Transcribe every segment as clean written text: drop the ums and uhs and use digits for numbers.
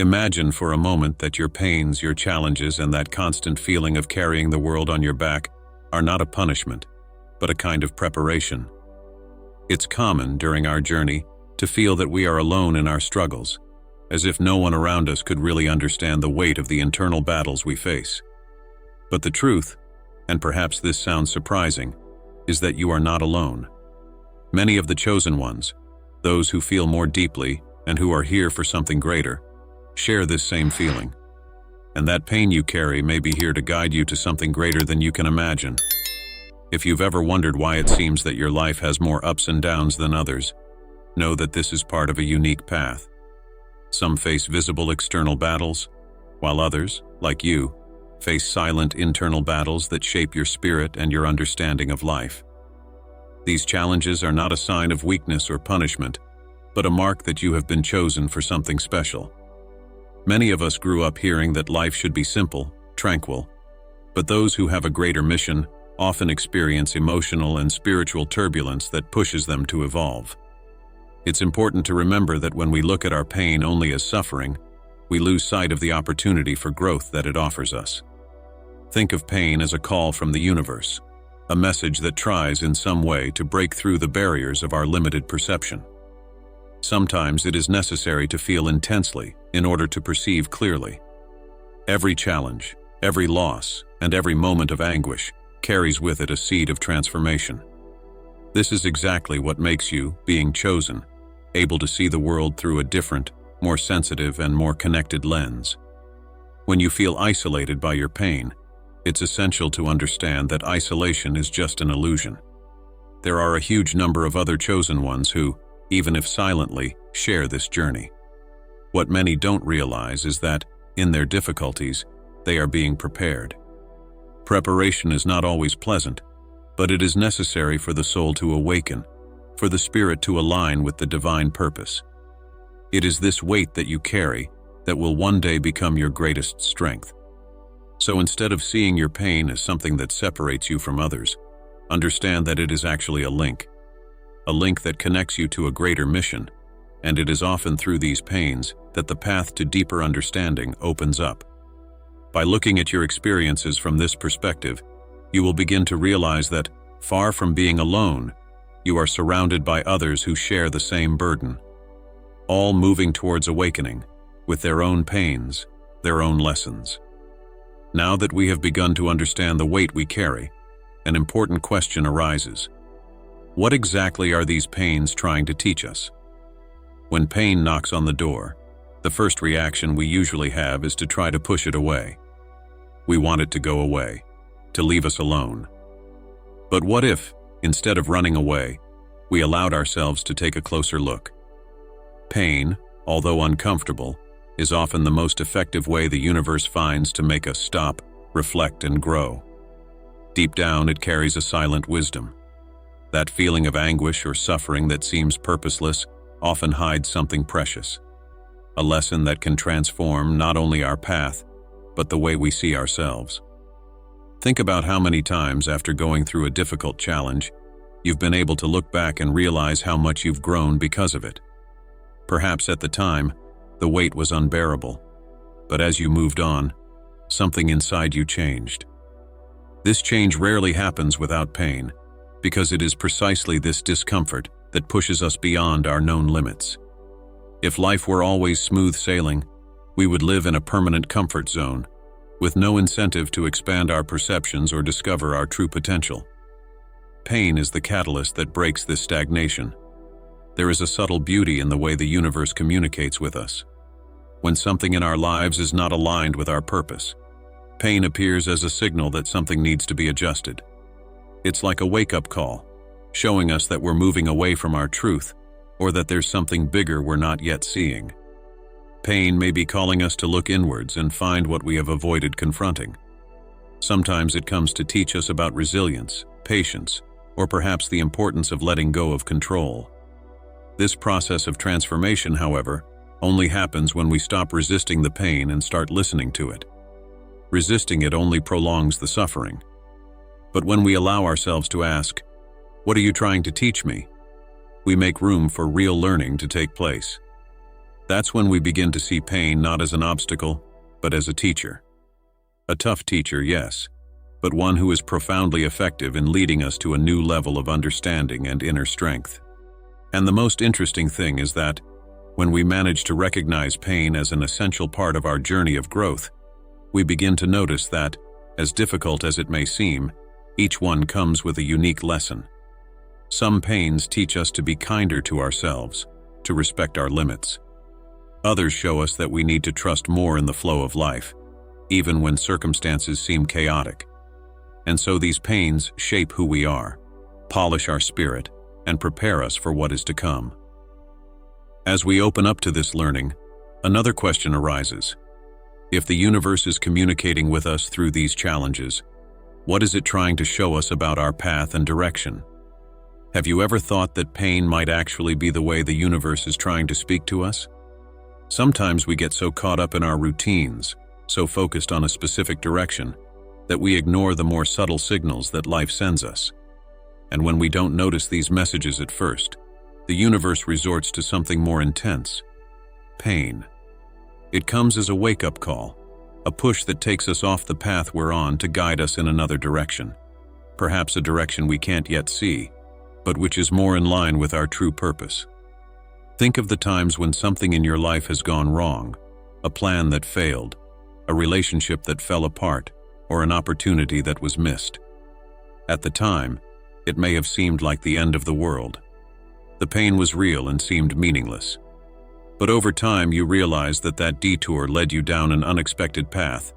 Imagine for a moment that your pains, your challenges, and that constant feeling of carrying the world on your back are not a punishment, but a kind of preparation. It's common during our journey to feel that we are alone in our struggles, as if no one around us could really understand the weight of the internal battles we face. But the truth, and perhaps this sounds surprising, is that you are not alone. Many of the chosen ones, those who feel more deeply and who are here for something greater, share this same feeling. And that pain you carry may be here to guide you to something greater than you can imagine. If you've ever wondered why it seems that your life has more ups and downs than others, know that this is part of a unique path. Some face visible external battles, while others, like you, face silent internal battles that shape your spirit and your understanding of life. These challenges are not a sign of weakness or punishment, but a mark that you have been chosen for something special. Many of us grew up hearing that life should be simple, tranquil, but those who have a greater mission often experience emotional and spiritual turbulence that pushes them to evolve. It's important to remember that when we look at our pain only as suffering, we lose sight of the opportunity for growth that it offers us. Think of pain as a call from the universe, a message that tries in some way to break through the barriers of our limited perception. Sometimes it is necessary to feel intensely in order to perceive clearly. Every challenge, every loss, and every moment of anguish carries with it a seed of transformation. This is exactly what makes you, being chosen, able to see the world through a different, more sensitive and more connected lens. When you feel isolated by your pain, it's essential to understand that isolation is just an illusion. There are a huge number of other chosen ones who, even if silently, share this journey. What many don't realize is that, in their difficulties, they are being prepared. Preparation is not always pleasant, but it is necessary for the soul to awaken, for the spirit to align with the divine purpose. It is this weight that you carry that will one day become your greatest strength. So instead of seeing your pain as something that separates you from others, understand that it is actually a link that connects you to a greater mission, and it is often through these pains that the path to deeper understanding opens up. By looking at your experiences from this perspective, you will begin to realize that, far from being alone, you are surrounded by others who share the same burden, all moving towards awakening, with their own pains, their own lessons. Now that we have begun to understand the weight we carry, an important question arises. What exactly are these pains trying to teach us? When pain knocks on the door, the first reaction we usually have is to try to push it away. We want it to go away, to leave us alone. But what if, instead of running away, we allowed ourselves to take a closer look? Pain, although uncomfortable, is often the most effective way the universe finds to make us stop, reflect, and grow. Deep down, it carries a silent wisdom. That feeling of anguish or suffering that seems purposeless often hides something precious, a lesson that can transform not only our path, but the way we see ourselves. Think about how many times after going through a difficult challenge, you've been able to look back and realize how much you've grown because of it. Perhaps at the time, the weight was unbearable, but as you moved on, something inside you changed. This change rarely happens without pain, because it is precisely this discomfort that pushes us beyond our known limits. If life were always smooth sailing, we would live in a permanent comfort zone, with no incentive to expand our perceptions or discover our true potential. Pain is the catalyst that breaks this stagnation. There is a subtle beauty in the way the universe communicates with us. When something in our lives is not aligned with our purpose, pain appears as a signal that something needs to be adjusted. It's like a wake-up call, showing us that we're moving away from our truth, or that there's something bigger we're not yet seeing. Pain may be calling us to look inwards and find what we have avoided confronting. Sometimes it comes to teach us about resilience, patience, or perhaps the importance of letting go of control. This process of transformation, however, only happens when we stop resisting the pain and start listening to it. Resisting it only prolongs the suffering. But when we allow ourselves to ask, "What are you trying to teach me?" we make room for real learning to take place. That's when we begin to see pain not as an obstacle, but as a teacher. A tough teacher, yes, but one who is profoundly effective in leading us to a new level of understanding and inner strength. And the most interesting thing is that, when we manage to recognize pain as an essential part of our journey of growth, we begin to notice that, as difficult as it may seem, each one comes with a unique lesson. Some pains teach us to be kinder to ourselves, to respect our limits. Others show us that we need to trust more in the flow of life, even when circumstances seem chaotic. And so these pains shape who we are, polish our spirit, and prepare us for what is to come. As we open up to this learning, another question arises. If the universe is communicating with us through these challenges, what is it trying to show us about our path and direction? Have you ever thought that pain might actually be the way the universe is trying to speak to us? Sometimes we get so caught up in our routines, so focused on a specific direction, that we ignore the more subtle signals that life sends us. And when we don't notice these messages at first, the universe resorts to something more intense: pain. It comes as a wake-up call, a push that takes us off the path we're on to guide us in another direction, perhaps a direction we can't yet see, but which is more in line with our true purpose. Think of the times when something in your life has gone wrong, a plan that failed, a relationship that fell apart, or an opportunity that was missed. At the time, it may have seemed like the end of the world. The pain was real and seemed meaningless. But over time, you realized that that detour led you down an unexpected path,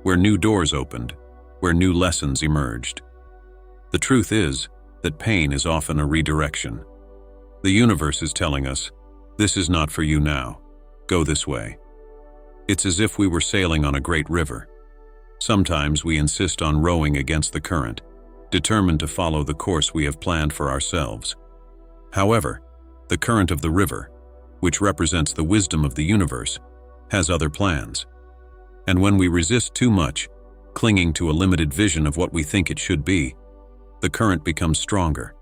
where new doors opened, where new lessons emerged. The truth is that pain is often a redirection. The universe is telling us, "This is not for you now. Go this way." It's as if we were sailing on a great river. Sometimes we insist on rowing against the current, determined to follow the course we have planned for ourselves. However, the current of the river, which represents the wisdom of the universe, has other plans. And when we resist too much, clinging to a limited vision of what we think it should be, the current becomes stronger,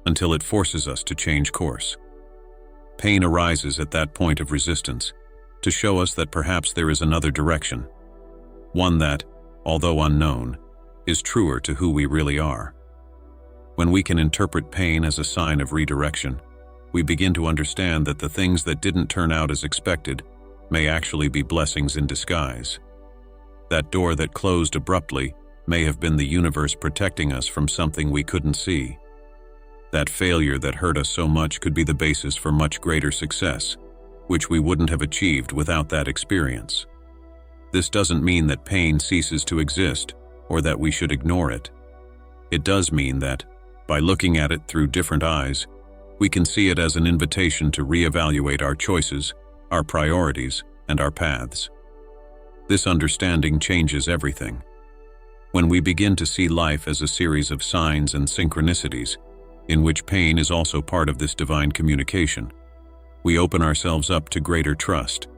until it forces us to change course. Pain arises at that point of resistance, to show us that perhaps there is another direction, one that, although unknown, is truer to who we really are. When we can interpret pain as a sign of redirection, we begin to understand that the things that didn't turn out as expected may actually be blessings in disguise. That door that closed abruptly may have been the universe protecting us from something we couldn't see. That failure that hurt us so much could be the basis for much greater success, which we wouldn't have achieved without that experience. This doesn't mean that pain ceases to exist or that we should ignore it. It does mean that, by looking at it through different eyes, we can see it as an invitation to reevaluate our choices, our priorities, and our paths. This understanding changes everything. When we begin to see life as a series of signs and synchronicities, in which pain is also part of this divine communication, we open ourselves up to greater trust.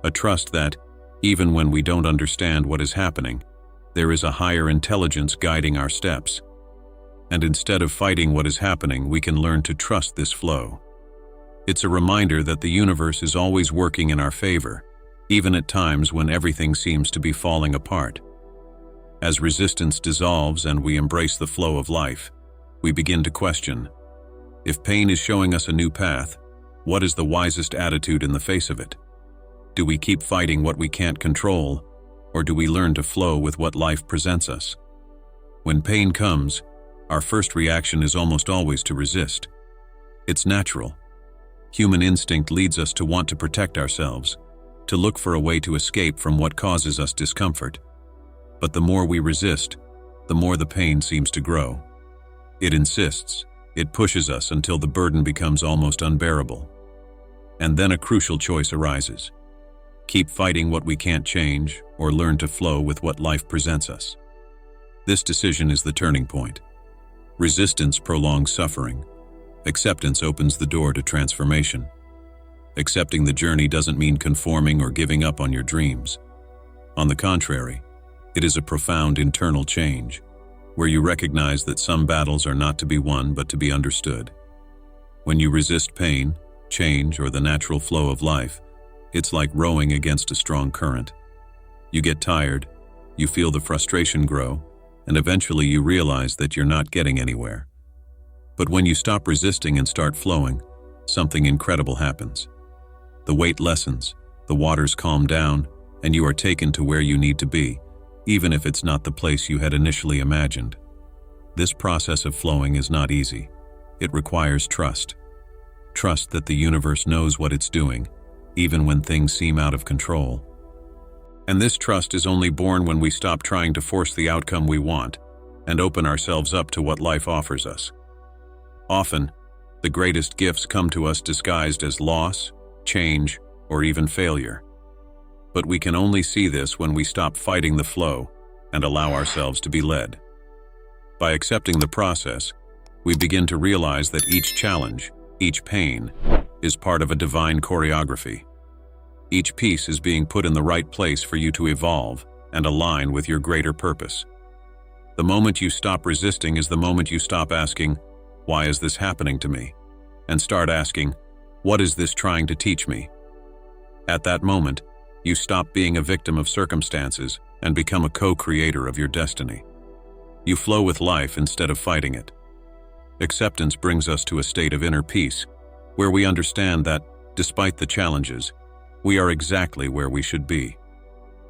A trust that, even when we don't understand what is happening, there is a higher intelligence guiding our steps. And instead of fighting what is happening, we can learn to trust this flow. It's a reminder that the universe is always working in our favor, even at times when everything seems to be falling apart. As resistance dissolves and we embrace the flow of life, we begin to question, if pain is showing us a new path, what is the wisest attitude in the face of it? Do we keep fighting what we can't control, or do we learn to flow with what life presents us? When pain comes, our first reaction is almost always to resist. It's natural. Human instinct leads us to want to protect ourselves, to look for a way to escape from what causes us discomfort. But the more we resist, the more the pain seems to grow. It insists, it pushes us until the burden becomes almost unbearable. And then a crucial choice arises. Keep fighting what we can't change, or learn to flow with what life presents us. This decision is the turning point. Resistance prolongs suffering. Acceptance opens the door to transformation. Accepting the journey doesn't mean conforming or giving up on your dreams. On the contrary, it is a profound internal change, where you recognize that some battles are not to be won but to be understood. When you resist pain, change, or the natural flow of life, It's like rowing against a strong current. You get tired, you feel the frustration grow, and eventually you realize that you're not getting anywhere. But when you stop resisting and start flowing, something incredible happens. The weight lessens, the waters calm down, and you are taken to where you need to be, even if it's not the place you had initially imagined. This process of flowing is not easy. It requires trust. Trust that the universe knows what it's doing, even when things seem out of control. And this trust is only born when we stop trying to force the outcome we want and open ourselves up to what life offers us. Often, the greatest gifts come to us disguised as loss, change, or even failure. But we can only see this when we stop fighting the flow and allow ourselves to be led. By accepting the process, we begin to realize that each challenge, each pain, is part of a divine choreography. Each piece is being put in the right place for you to evolve and align with your greater purpose. The moment you stop resisting is the moment you stop asking, "Why is this happening to me?" and start asking, "What is this trying to teach me?" At that moment, you stop being a victim of circumstances and become a co-creator of your destiny. You flow with life instead of fighting it. Acceptance brings us to a state of inner peace, where we understand that, despite the challenges, we are exactly where we should be.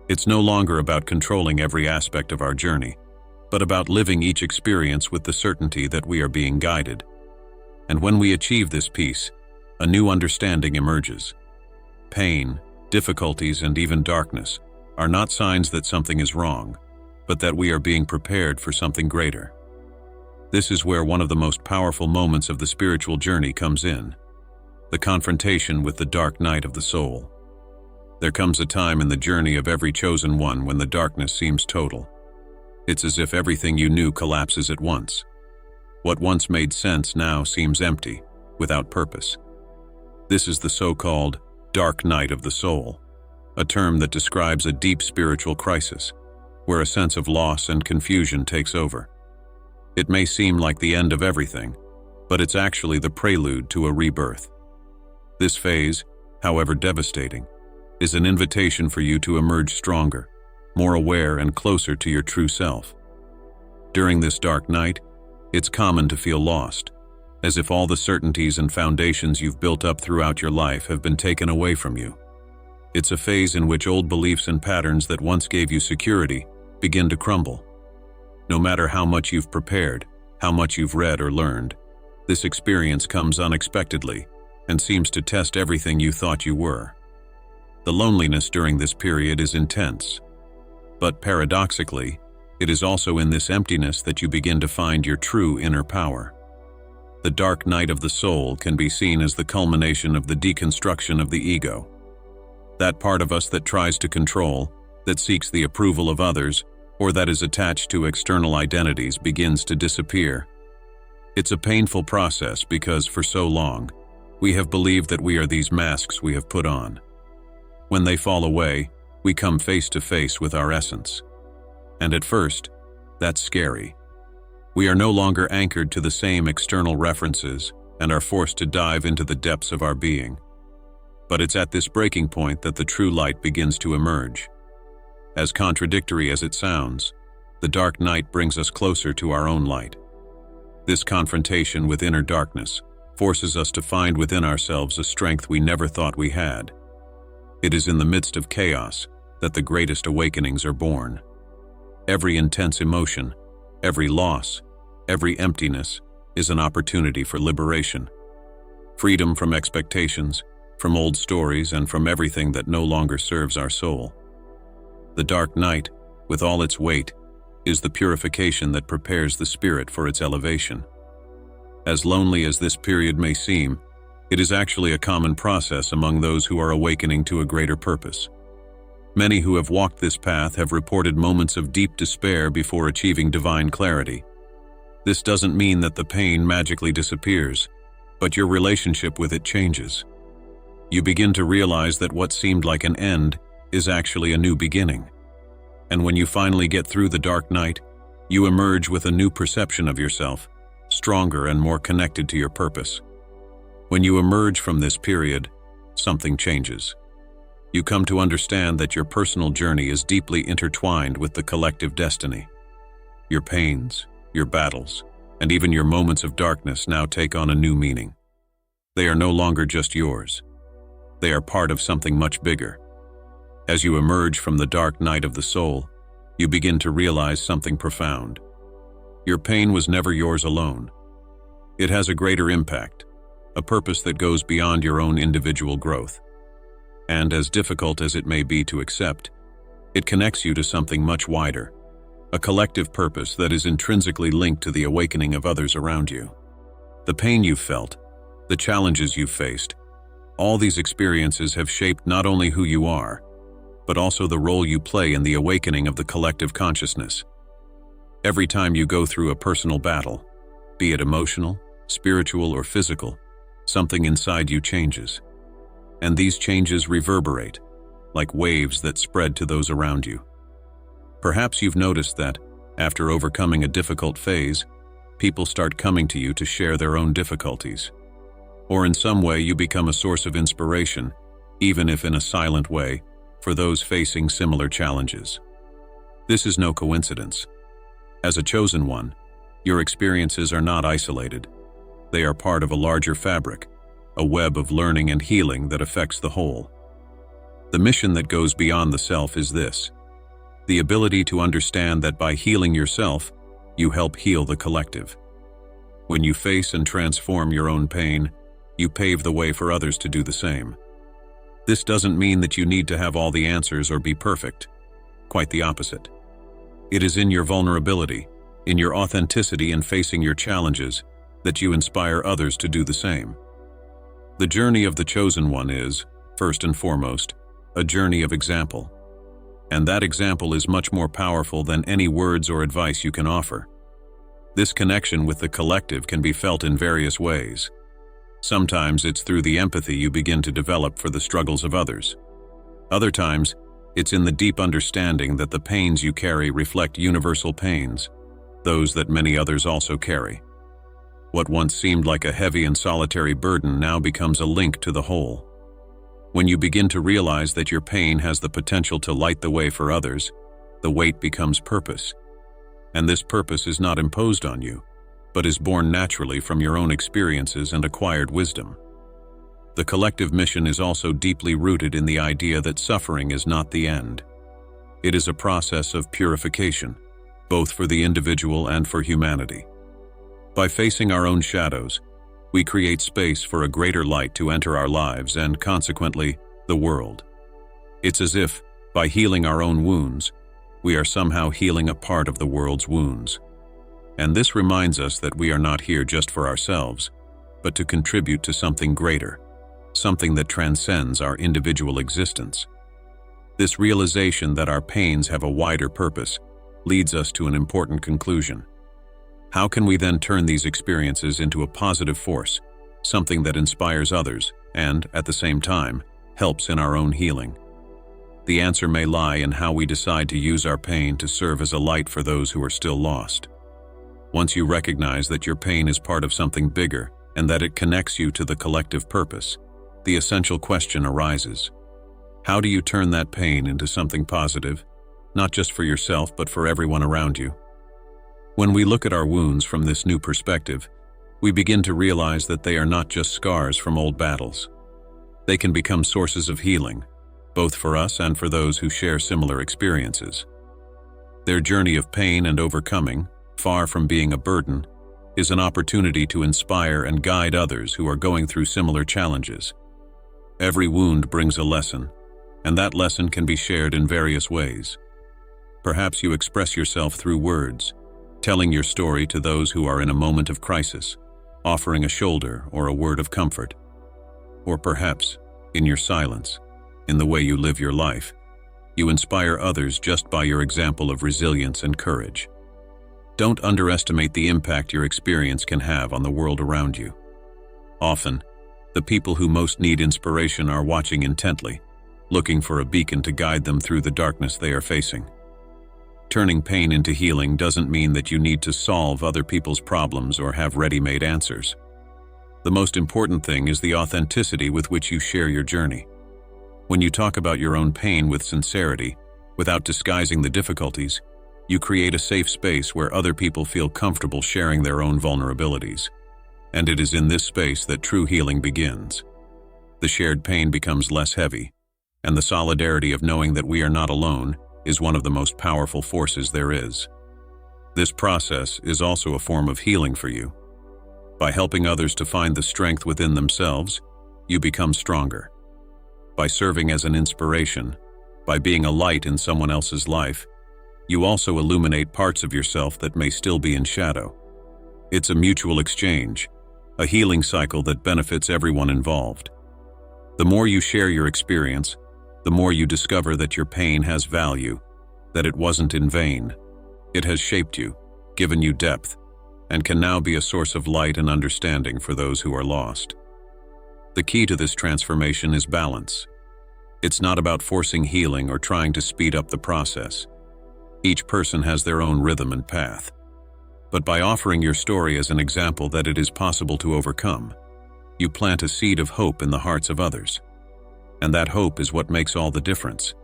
It's no longer about controlling every aspect of our journey, but about living each experience with the certainty that we are being guided. And when we achieve this peace, a new understanding emerges. Pain, difficulties, and even darkness are not signs that something is wrong, but that we are being prepared for something greater. This is where one of the most powerful moments of the spiritual journey comes in: the confrontation with the dark night of the soul. There comes a time in the journey of every chosen one when the darkness seems total. It's as if everything you knew collapses at once. What once made sense now seems empty, without purpose. This is the so-called dark night of the soul, a term that describes a deep spiritual crisis, where a sense of loss and confusion takes over. It may seem like the end of everything, but it's actually the prelude to a rebirth. This phase, however devastating, is an invitation for you to emerge stronger, more aware and closer to your true self. During this dark night, it's common to feel lost, as if all the certainties and foundations you've built up throughout your life have been taken away from you. It's a phase in which old beliefs and patterns that once gave you security begin to crumble. No matter how much you've prepared, how much you've read or learned, this experience comes unexpectedly and seems to test everything you thought you were. The loneliness during this period is intense. But paradoxically, it is also in this emptiness that you begin to find your true inner power. The dark night of the soul can be seen as the culmination of the deconstruction of the ego. That part of us that tries to control, that seeks the approval of others, or that is attached to external identities begins to disappear. It's a painful process because for so long, we have believed that we are these masks we have put on. When they fall away, we come face to face with our essence. And at first, that's scary. We are no longer anchored to the same external references and are forced to dive into the depths of our being. But it's at this breaking point that the true light begins to emerge. As contradictory as it sounds, the dark night brings us closer to our own light. This confrontation with inner darkness forces us to find within ourselves a strength we never thought we had. It is in the midst of chaos that the greatest awakenings are born. Every intense emotion, every loss, every emptiness is an opportunity for liberation. Freedom from expectations, from old stories, and from everything that no longer serves our soul. The dark night, with all its weight, is the purification that prepares the spirit for its elevation. As lonely as this period may seem, it is actually a common process among those who are awakening to a greater purpose. Many who have walked this path have reported moments of deep despair before achieving divine clarity. This doesn't mean that the pain magically disappears, but your relationship with it changes. You begin to realize that what seemed like an end is actually a new beginning. And when you finally get through the dark night, you emerge with a new perception of yourself, stronger and more connected to your purpose. When you emerge from this period, something changes. You come to understand that your personal journey is deeply intertwined with the collective destiny. Your pains, your battles, and even your moments of darkness now take on a new meaning. They are no longer just yours. They are part of something much bigger. As you emerge from the dark night of the soul, you begin to realize something profound. Your pain was never yours alone. It has a greater impact, a purpose that goes beyond your own individual growth. And as difficult as it may be to accept, it connects you to something much wider, a collective purpose that is intrinsically linked to the awakening of others around you. The pain you've felt, the challenges you've faced, all these experiences have shaped not only who you are, but also the role you play in the awakening of the collective consciousness. Every time you go through a personal battle, be it emotional, spiritual, or physical, something inside you changes. And these changes reverberate, like waves that spread to those around you. Perhaps you've noticed that, after overcoming a difficult phase, people start coming to you to share their own difficulties. Or in some way you become a source of inspiration, even if in a silent way, for those facing similar challenges. This is no coincidence. As a chosen one, your experiences are not isolated. They are part of a larger fabric, a web of learning and healing that affects the whole. The mission that goes beyond the self is this: the ability to understand that by healing yourself, you help heal the collective. When you face and transform your own pain, you pave the way for others to do the same. This doesn't mean that you need to have all the answers or be perfect. Quite the opposite. It is in your vulnerability, in your authenticity in facing your challenges, that you inspire others to do the same. The journey of the chosen one is, first and foremost, a journey of example. And that example is much more powerful than any words or advice you can offer. This connection with the collective can be felt in various ways. Sometimes it's through the empathy you begin to develop for the struggles of others. Other times, it's in the deep understanding that the pains you carry reflect universal pains, those that many others also carry. What once seemed like a heavy and solitary burden now becomes a link to the whole. When you begin to realize that your pain has the potential to light the way for others, the weight becomes purpose. And this purpose is not imposed on you, but is born naturally from your own experiences and acquired wisdom. The collective mission is also deeply rooted in the idea that suffering is not the end. It is a process of purification, both for the individual and for humanity. By facing our own shadows, we create space for a greater light to enter our lives and, consequently, the world. It's as if, by healing our own wounds, we are somehow healing a part of the world's wounds. And this reminds us that we are not here just for ourselves, but to contribute to something greater, something that transcends our individual existence. This realization that our pains have a wider purpose leads us to an important conclusion. How can we then turn these experiences into a positive force, something that inspires others and, at the same time, helps in our own healing? The answer may lie in how we decide to use our pain to serve as a light for those who are still lost. Once you recognize that your pain is part of something bigger and that it connects you to the collective purpose, the essential question arises: how do you turn that pain into something positive, not just for yourself but for everyone around you? When we look at our wounds from this new perspective, we begin to realize that they are not just scars from old battles. They can become sources of healing, both for us and for those who share similar experiences. Their journey of pain and overcoming, far from being a burden, is an opportunity to inspire and guide others who are going through similar challenges. Every wound brings a lesson, and that lesson can be shared in various ways. Perhaps you express yourself through words, telling your story to those who are in a moment of crisis, offering a shoulder or a word of comfort. Or perhaps, in your silence, in the way you live your life, you inspire others just by your example of resilience and courage. Don't underestimate the impact your experience can have on the world around you. Often, the people who most need inspiration are watching intently, looking for a beacon to guide them through the darkness they are facing. Turning pain into healing doesn't mean that you need to solve other people's problems or have ready-made answers. The most important thing is the authenticity with which you share your journey. When you talk about your own pain with sincerity, without disguising the difficulties, you create a safe space where other people feel comfortable sharing their own vulnerabilities. And it is in this space that true healing begins. The shared pain becomes less heavy, and the solidarity of knowing that we are not alone is one of the most powerful forces there is. This process is also a form of healing for you. By helping others to find the strength within themselves, you become stronger. By serving as an inspiration, by being a light in someone else's life, you also illuminate parts of yourself that may still be in shadow. It's a mutual exchange, a healing cycle that benefits everyone involved. The more you share your experience, the more you discover that your pain has value, that it wasn't in vain. It has shaped you, given you depth, and can now be a source of light and understanding for those who are lost. The key to this transformation is balance. It's not about forcing healing or trying to speed up the process. Each person has their own rhythm and path. But by offering your story as an example that it is possible to overcome, you plant a seed of hope in the hearts of others. And that hope is what makes all the difference.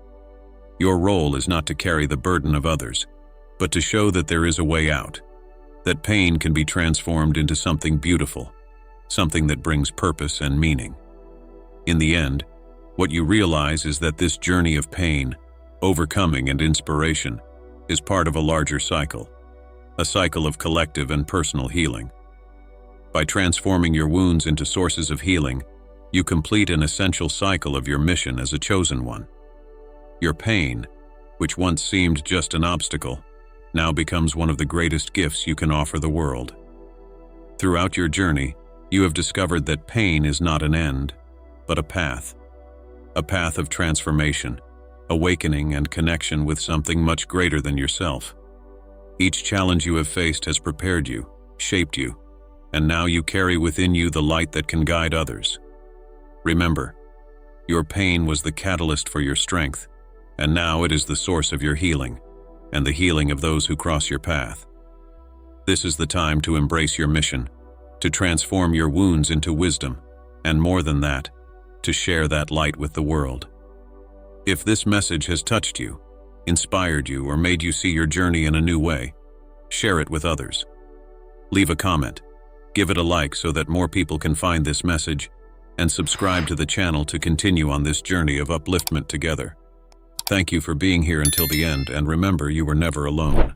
Your role is not to carry the burden of others, but to show that there is a way out, that pain can be transformed into something beautiful, something that brings purpose and meaning. In the end, what you realize is that this journey of pain, overcoming, and inspiration is part of a larger cycle, a cycle of collective and personal healing. By transforming your wounds into sources of healing, you complete an essential cycle of your mission as a chosen one. Your pain, which once seemed just an obstacle, now becomes one of the greatest gifts you can offer the world. Throughout your journey, you have discovered that pain is not an end, but a path of transformation, awakening, and connection with something much greater than yourself. Each challenge you have faced has prepared you, shaped you, and now you carry within you the light that can guide others. Remember, your pain was the catalyst for your strength, and now it is the source of your healing, and the healing of those who cross your path. This is the time to embrace your mission, to transform your wounds into wisdom, and more than that, to share that light with the world. If this message has touched you, inspired you, or made you see your journey in a new way, share it with others. Leave a comment, give it a like so that more people can find this message, and subscribe to the channel to continue on this journey of upliftment together. Thank you for being here until the end, and remember, you were never alone.